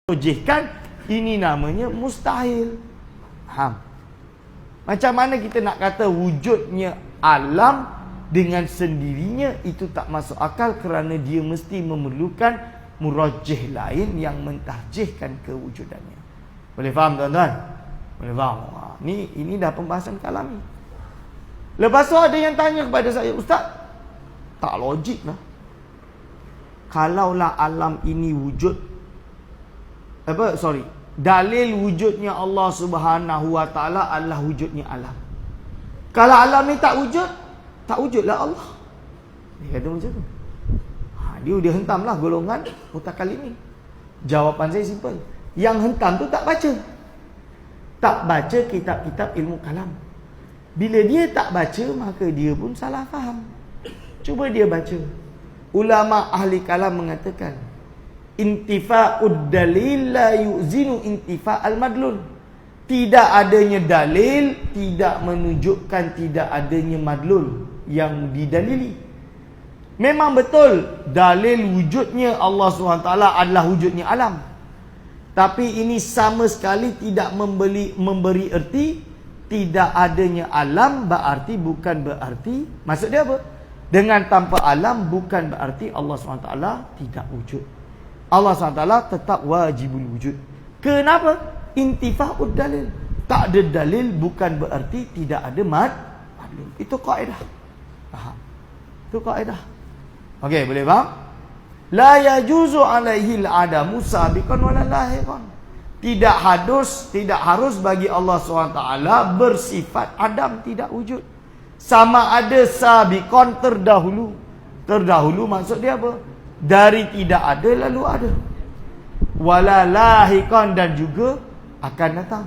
Rojihkan, ini namanya mustahil. Macam mana kita nak kata wujudnya alam dengan sendirinya, itu tak masuk akal, kerana dia mesti memerlukan murajjih lain yang mentahjihkan kewujudannya. Boleh faham tuan-tuan? Boleh faham? Ini dah pembahasan kalami. Lepas tu ada yang tanya kepada saya, Ustaz, tak logik lah. Kalaulah alam ini wujud, dalil wujudnya Allah Subhanahu Wa Taala adalah wujudnya alam. Kalau alam ni tak wujudlah Allah. Dia kata macam tu. Dia hentamlah golongan mutakallimin. Jawapan saya simple. Yang hentam tu tak baca. Tak baca kitab-kitab ilmu kalam. Bila dia tak baca, maka dia pun salah faham. Cuba dia baca. Ulama ahli kalam mengatakan, intifa'ud dalil la yu'zinu intifa'al madlul. Tidak adanya dalil tidak menunjukkan tidak adanya madlul yang didalili. Memang betul dalil wujudnya Allah SWT adalah wujudnya alam. Tapi ini sama sekali tidak memberi erti tidak adanya alam bukan berarti, maksud dia apa? Dengan tanpa alam bukan berarti Allah SWT tidak wujud. Allah SWT tetap wajibul wujud. Kenapa? Intifa'ud dalil. Tak ada dalil bukan berarti tidak ada madlul. Itu kaedah. Faham? Itu kaedah. Okey, boleh faham? La yajuzu alaihi al-adamu sabiqan wala lahiqan. Tidak harus bagi Allah SWT bersifat adam, tidak wujud. Sama ada sabiqan, terdahulu. Terdahulu maksud dia apa? Dari tidak ada lalu ada. Wala lahiqan, dan juga akan datang.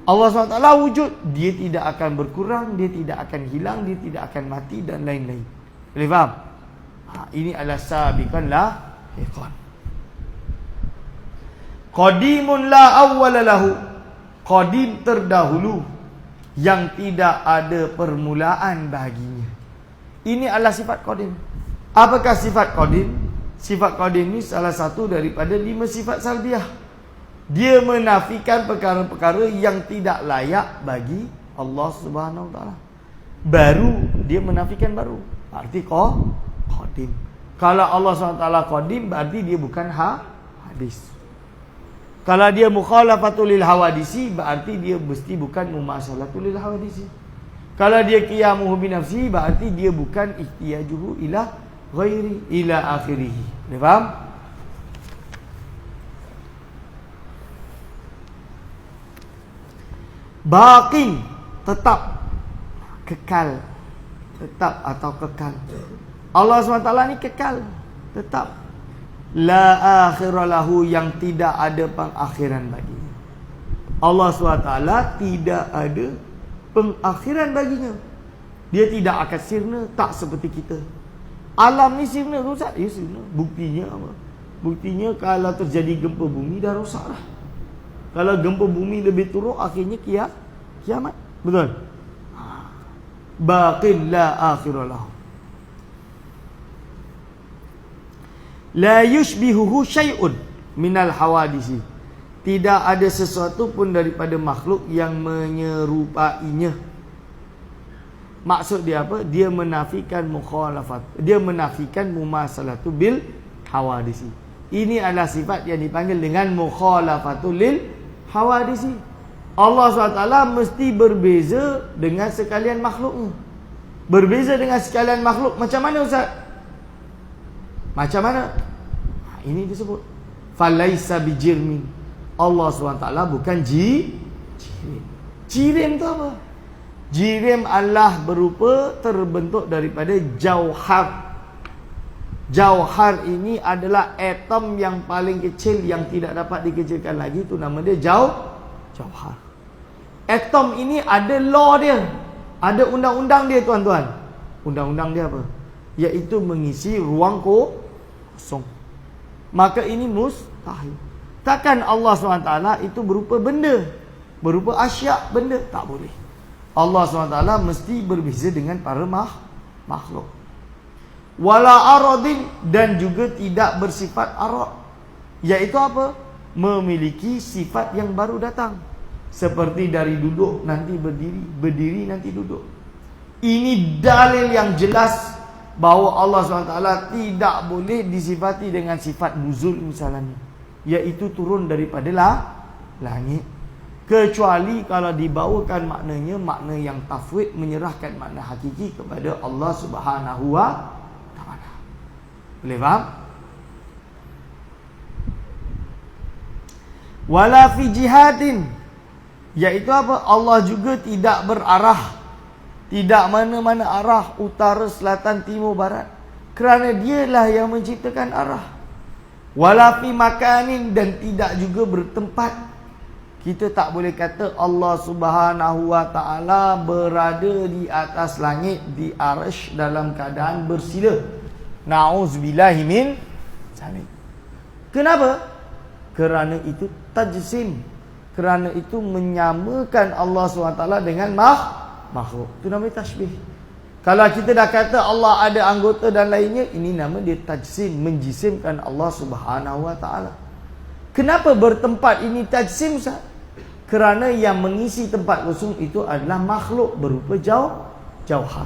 Allah SWT wujud, dia tidak akan berkurang, dia tidak akan hilang, dia tidak akan mati dan lain-lain. Boleh faham? Ini adalah sabiqan lahiqan. Qadimun la awwala lahu. Qadim, terdahulu, yang tidak ada permulaan baginya. Ini adalah sifat qadim. Apakah sifat qadim? Sifat qadim ini salah satu daripada 5 sifat salbiah. Dia menafikan perkara-perkara yang tidak layak bagi Allah Subhanahu Wa Taala. Baru dia menafikan baru. Arti qadim. Kalau Allah SWT qadim, berarti dia bukan hadis. Kalau dia mukhalafatul lil hawadisi, berarti dia mesti bukan mumasalatul lil hawadisi. Kalau dia qiyamuhu bi nafsi, berarti dia bukan ihtiyajuhu ila ghairi ila akhirih. Boleh faham? Baqin, tetap, kekal. Tetap atau kekal. Allah SWT ni kekal, tetap. La akhiralahu, yang tidak ada pengakhiran baginya. Allah SWT tidak ada pengakhiran baginya. Dia tidak akan sirna, tak seperti kita. Alam ni sirna rosak, ya sirna. Buktinya apa? Buktinya kalau terjadi gempa bumi dah rosak lah. Kalau gempa bumi lebih teruk, akhirnya kiamat. Betul? Baqin la akhiralahu. La yushbihuhu syai'un minal hawadisi. Tidak ada sesuatu pun daripada makhluk yang menyerupainya. Maksud dia apa? Dia menafikan mukhalafat. Dia menafikan mumasalatu bil hawadisi. Ini adalah sifat yang dipanggil dengan mukhalafatul lil hawadisi. Allah SWT mesti berbeza dengan sekalian makhluknya. Berbeza dengan sekalian makhluk. Macam mana Ustaz? Macam mana? Ini disebut falaisa bijirmin. Allah SWT bukan jirim. Jirim tu apa? Jirim adalah berupa terbentuk daripada jauhar. Jauhar ini adalah atom yang paling kecil yang tidak dapat dikecilkan lagi. Itu nama dia jauhar. Atom ini ada law dia, ada undang-undang dia, tuan-tuan. Undang-undang dia apa? Iaitu mengisi ruang kosong. Maka ini mustahil. Takkan Allah SWT itu berupa benda, berupa asyak, benda? Tak boleh. Allah SWT mesti berbeza dengan para makhluk. Wala aradin, dan juga tidak bersifat arad. Iaitu apa? memiliki sifat yang baru datang. Seperti dari duduk nanti berdiri, berdiri nanti duduk. Ini dalil yang jelas bahawa Allah SWT tidak boleh disifati dengan sifat nuzul misalnya, iaitu turun daripada langit. Kecuali kalau dibawakan maknanya makna yang tafwid, menyerahkan makna hakiki kepada Allah Subhanahu wa taala. Boleh faham? Wala fi jihadin, iaitu apa? Allah juga tidak berarah, tidak mana-mana arah, utara, selatan, timur, barat, kerana dialah yang menciptakan arah. Wala fi makanin, dan tidak juga bertempat. Kita tak boleh kata Allah Subhanahu wa taala berada di atas langit, di arsy dalam keadaan bersila. Na'udzubillahi min zalik. Kenapa? Kerana itu tajsim, kerana itu menyamakan Allah SWT dengan makhluk. Itu namanya tashbih. Kalau kita dah kata Allah ada anggota dan lainnya, ini nama dia tajsim, menjisimkan Allah Subhanahu wa taala. Kenapa bertempat ini tajsim, Ustaz? Kerana yang mengisi tempat kosong itu adalah makhluk berupa jauhar.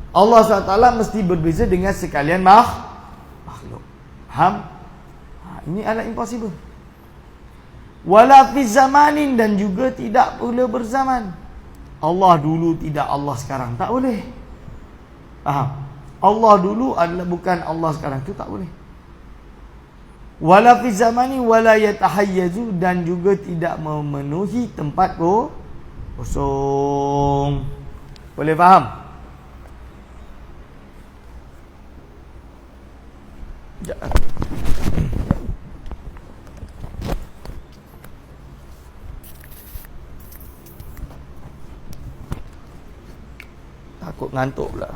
Allah SWT mesti berbeza dengan sekalian makhluk. Faham? Ini adalah impossible. Wala fi zamanin, dan juga tidak boleh berzaman. Allah dulu tidak Allah sekarang, tak boleh. Faham? Allah dulu adalah bukan Allah sekarang, itu tak boleh. Wala fi zamani wala yatahayyazu, dan juga tidak memenuhi tempat kosong. Boleh faham? Takut ngantuk pula.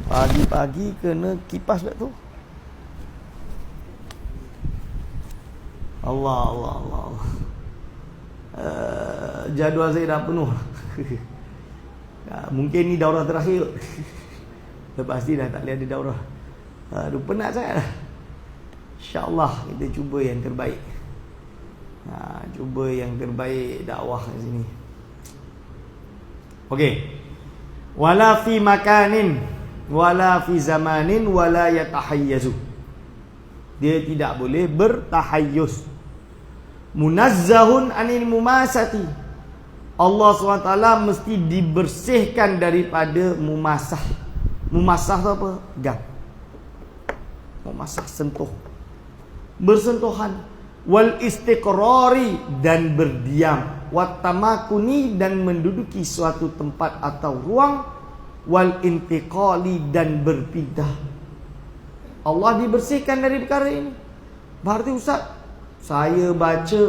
Pagi-pagi kena kipas pula tu. Allah. Jadual saya dah penuh. Mungkin ni daurah terakhir. Lepas ni dah tak boleh ada daurah. Aduh, penat sangat dah. InsyaAllah kita cuba yang terbaik. Cuba yang terbaik dakwah kat sini. Okey. Wala fi makanin wala fi zamanin wala yatahayyazu. Dia tidak boleh bertahayyuz. Munazzahun anil mumasati. Allah SWT mesti dibersihkan daripada mumasah. Mumasah tu apa? Gam. Mumasah, sentuh, bersentuhan. Wal istiqrari, dan berdiam. Wat tamakuni, dan menduduki suatu tempat atau ruang. Wal intiqali, dan berpindah. Allah dibersihkan dari perkara ini. Berarti Ustaz, saya baca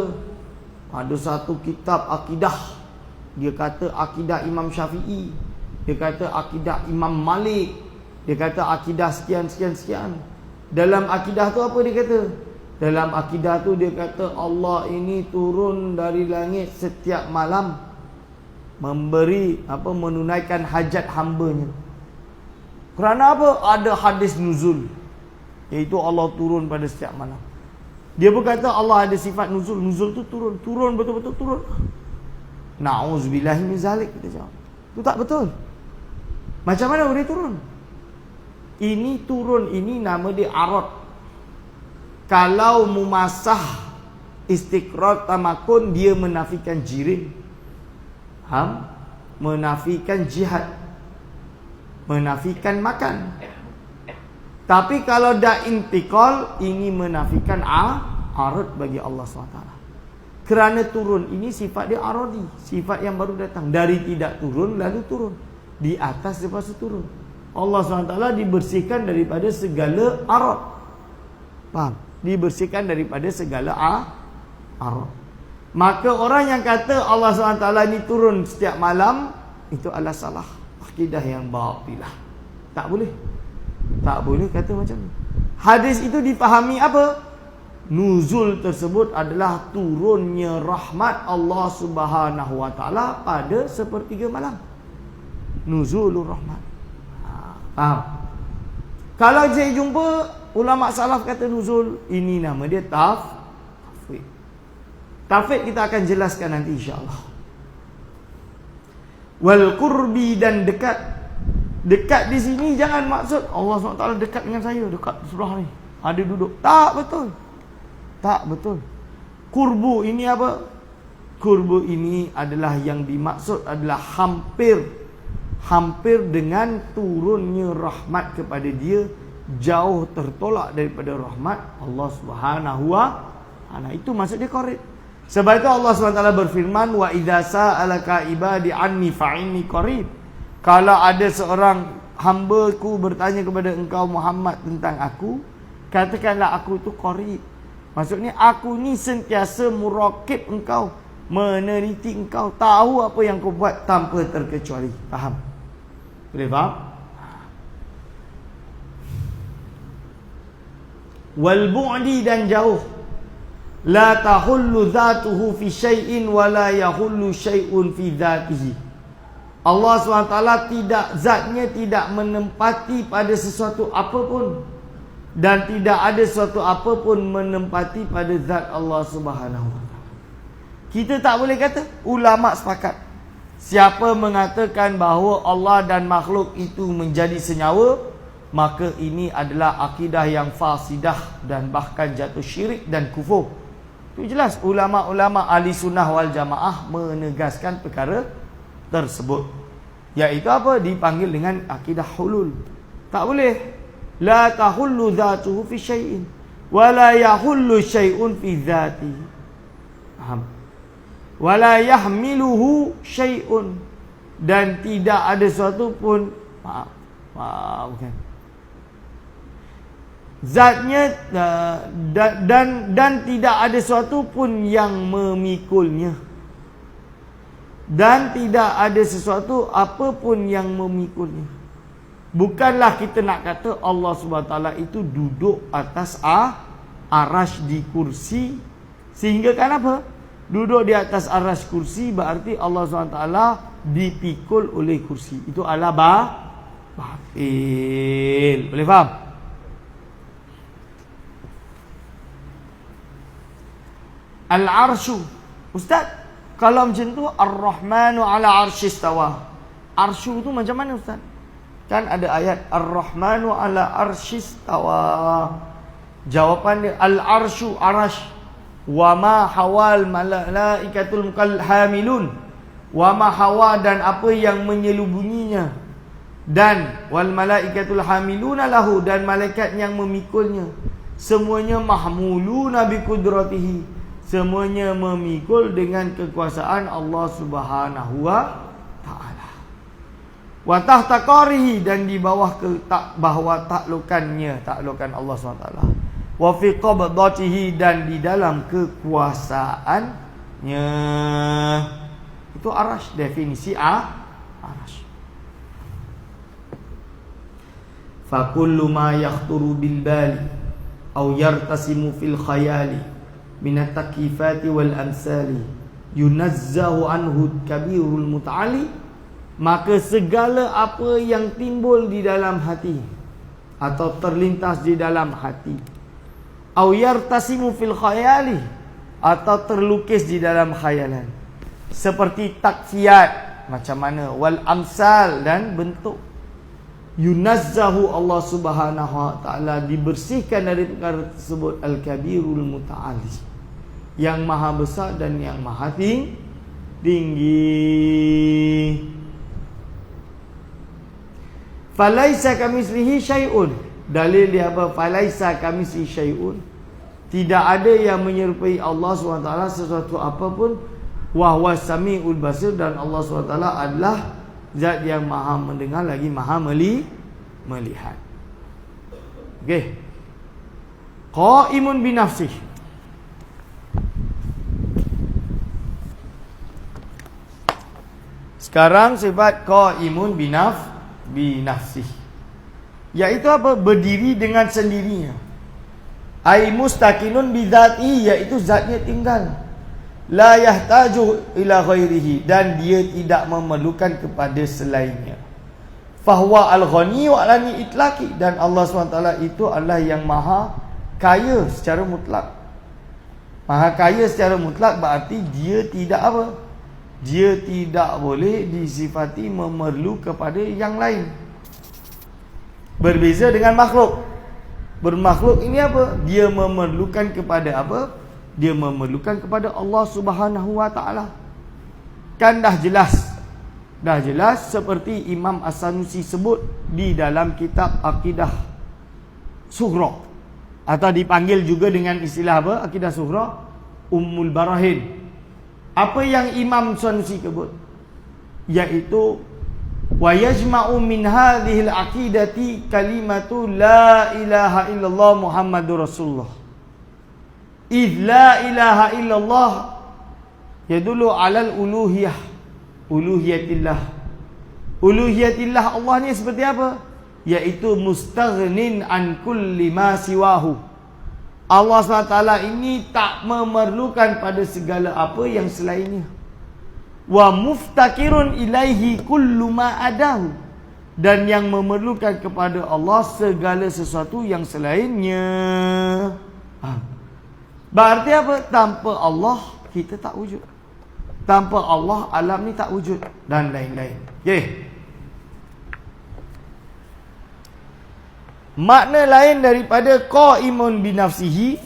ada satu kitab akidah, dia kata akidah Imam Syafi'i, dia kata akidah Imam Malik, dia kata akidah sekian. Dalam akidah tu apa dia kata? Dalam akidah tu dia kata Allah ini turun dari langit setiap malam, menunaikan hajat hambanya. Kerana apa? Ada hadis nuzul, iaitu Allah turun pada setiap malam. Dia berkata Allah ada sifat nuzul. Nuzul tu turun. Turun, betul-betul turun. Na'udzubillahi min zalik, kita jawab. Itu tak betul. Macam mana boleh turun? Ini turun, ini nama dia arad. Kalau mumasah, istiqrar, tamakun, dia menafikan jirim, menafikan jihad, menafikan makan. Tapi kalau dah intikal, ini menafikan arad bagi Allah SWT. Kerana turun ini sifat dia aradi, sifat yang baru datang. Dari tidak turun lalu turun, di atas lepas itu turun. Allah SWT dibersihkan daripada segala arad. Faham? Dibersihkan daripada segala arad. Maka orang yang kata Allah SWT ni turun setiap malam, itu adalah salah, akidah yang batilah. Tak boleh. Tak boleh kata macam ni. Hadis itu difahami apa? Nuzul tersebut adalah turunnya rahmat Allah Subhanahu wa taala pada sepertiga malam. Nuzulur rahmat. Faham? Kalau saya jumpa ulama salaf kata nuzul, ini nama dia Tauhid kita akan jelaskan nanti insya-Allah. Wal qurbi, dan dekat. Dekat di sini jangan maksud Allah SWT dekat dengan saya, dekat surah ni, ada duduk. Tak betul. Tak betul. Qurbu ini apa? Qurbu ini adalah yang dimaksud adalah hampir dengan turunnya rahmat kepada dia, jauh tertolak daripada rahmat Allah Subhanahu wa taala. Itu maksud dia qarib. Sebab itu Allah SWT berfirman, wa idza sa'alaka ibadi anni fa'inni qarib. Kalau ada seorang hamba-Ku bertanya kepada engkau Muhammad tentang aku, katakanlah aku tu qarib. Maksudnya aku ni sentiasa murakib engkau, meneliti engkau, tahu apa yang kau buat tanpa terkecuali. Faham? Boleh faham? Wal bu'di, dan jauh. La tahullu dhatuhu fi syai'in wa la yahullu syai'un fi dhatihi. Allah SWT zatnya tidak menempati pada sesuatu apapun, dan tidak ada sesuatu apapun menempati pada zat Allah Subhanahu wa taala. Kita tak boleh kata, ulama sepakat, siapa mengatakan bahawa Allah dan makhluk itu menjadi senyawa, maka ini adalah akidah yang fasidah dan bahkan jatuh syirik dan kufur. Itu jelas ulama-ulama ahli sunnah wal jamaah menegaskan perkara tersebut. Iaitu apa? Dipanggil dengan akidah hulul. Tak boleh. La tahullu dhatuhu fi syai'in wa la yahullu syai'un fi dhatihi. Faham? Wa la yahmiluhu syai'un, dan tidak ada sesuatu pun, bukan, zatnya dan tidak ada sesuatu pun yang memikulnya, dan tidak ada sesuatu apapun yang memikulnya. Bukanlah kita nak kata Allah SWT itu duduk atas arash di kursi, sehingga kan apa? Duduk di atas arash kursi berarti Allah SWT dipikul oleh kursi. Itu adalah batil. Boleh faham? Al-arshu. Ustaz, kalau macam tu Ar-Rahmanu ala arsyistawa. Arshu tu macam mana Ustaz? Kan ada ayat Ar-Rahmanu ala arsyistawa. Jawapan dia Al-arshu, arash. Wa ma hawal malaikatul hamilun. Wa ma hawa, dan apa yang menyelubunginya. Dan wal malaikatul hamiluna lahu, dan malaikat yang memikulnya. Semuanya mahmuluna bi qudratihi. Semuanya memikul dengan kekuasaan Allah Subhanahu wa taala. Wa tahta qarihi, dan di bawah bawah taklukan Allah SWT. Wa fi qabdatihi, dan di dalam kekuasaannya. Itu arash, definisi arash. Fa kullu ma yakhturu bil bali aw yartasimu fil khayali minat takifati wal amsali yunazzahu anhu kabirul muta'ali. Maka segala apa yang timbul di dalam hati atau terlintas di dalam hati, au yartasimu fil khayali, atau terlukis di dalam khayalan, seperti takfiyat macam mana, wal amsal, dan bentuk, yunazzahu Allah Subhanahu wa taala dibersihkan dari perkara tersebut, al-kabirul muta'ali, yang maha besar dan yang maha tinggi. Falaisa kamitslihi syai'un. Dalil dia apa? Falaisa kamitslihi syai'un. Tidak ada yang menyerupai Allah SWT sesuatu apapun. Wa huwa samiul basir, dan Allah SWT adalah zat yang maha mendengar lagi maha melihat. Okey. Qaimun bi nafsihi. Sekarang sifat qaimun bi nafsihi, iaitu apa? Berdiri dengan sendirinya. Ai mustaqilun bi dzatihi, iaitu zatnya tinggal. La yahtaju ila ghairihi, dan dia tidak memerlukan kepada selainnya. Fahuwa al-ghaniyyu 'alani itlaqi, dan Allah SWT itu adalah yang maha kaya secara mutlak. Maha kaya secara mutlak berarti dia tidak apa? Dia tidak boleh disifati memerlu kepada yang lain. Berbeza dengan makhluk. Bermakhluk ini apa? Dia memerlukan kepada apa? Dia memerlukan kepada Allah Subhanahu wa taala. Kan dah jelas. Dah jelas seperti Imam As-Sanusi sebut di dalam kitab Aqidah Sughra, atau dipanggil juga dengan istilah apa? Aqidah Sughra, Ummul Barahin. Apa yang Imam Sanusi sebut? Iaitu wa yajma'u min hadhil aqidati kalimatu la ilaha illallah Muhammadur Rasulullah. Idh la ilaha illallah yadullu 'alal uluhiyah. Uluhiyatillah. Uluhiyatillah Allah ni seperti apa? Iaitu mustaghnin an kulli ma siwahu. Allah SWT ini tak memerlukan pada segala apa yang selainnya. Wa muftakirun ilaihi kullu ma adahu. Dan yang memerlukan kepada Allah segala sesuatu yang selainnya. Berarti apa? Tanpa Allah kita tak wujud. Tanpa Allah alam ni tak wujud, dan lain-lain. Okey. Makna lain daripada qaimun binafsihi,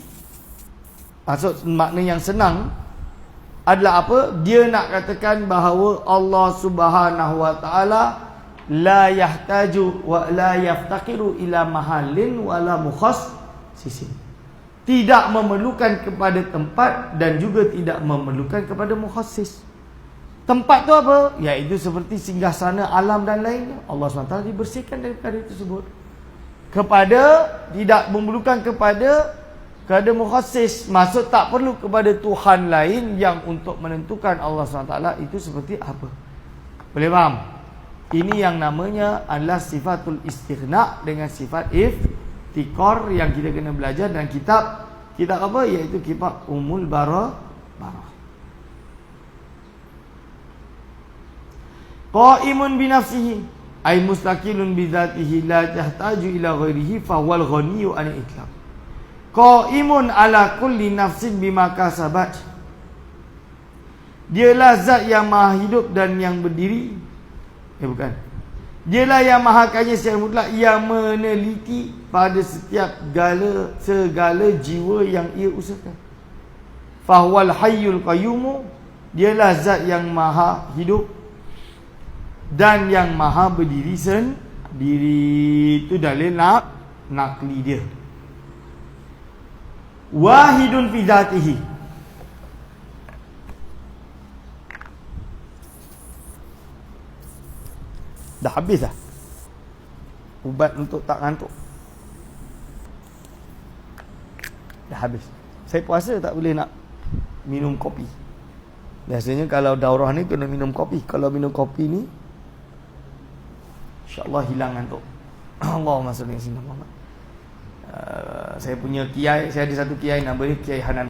maksud makna yang senang adalah apa? Dia nak katakan bahawa Allah Subhanahu wa taala la yahtaju wa la yaftaqiru ila mahallin wala mukhassisin. Tidak memerlukan kepada tempat dan juga tidak memerlukan kepada mukhassis. Tempat tu apa? Iaitu seperti singgasana alam dan lainnya. Allah SWT dibersihkan daripada itu tersebut. Kepada, tidak memerlukan kepada mukhassis. Maksud tak perlu kepada Tuhan lain yang untuk menentukan Allah SWT itu seperti apa. Boleh faham? Ini yang namanya adalah sifatul istighna dengan sifat iftikar yang kita kena belajar dan kitab apa? Iaitu kitab Ummul Barah. Qaimun binafsihi ay mustaqilun bidzatihi la tahtaju ila ghairihi fa huwal ghaniyyu an itlaq. Qaimun ala kulli nafsin bima kasabat. Dialah zat yang maha hidup dan yang berdiri. Bukan. Dialah yang maha kaya secara mutlak, yang meneliti pada setiap segala jiwa yang ia usahakan. Fahuwal hayyul qayyum. Dialah zat yang maha hidup dan yang maha berdiri sendiri. Itu dalil nakli dia. Wahidun fi dzatihi. Dah habis dah ubat untuk tak ngantuk. Dah habis. Saya puasa tak boleh nak minum kopi. Biasanya kalau daurah ni kena minum kopi. Kalau minum kopi ni insya-Allah hilang ngantuk. Allahumma salli ala Muhammad. Saya punya kiai, saya ada satu kiai nama dia Kiai Hanan.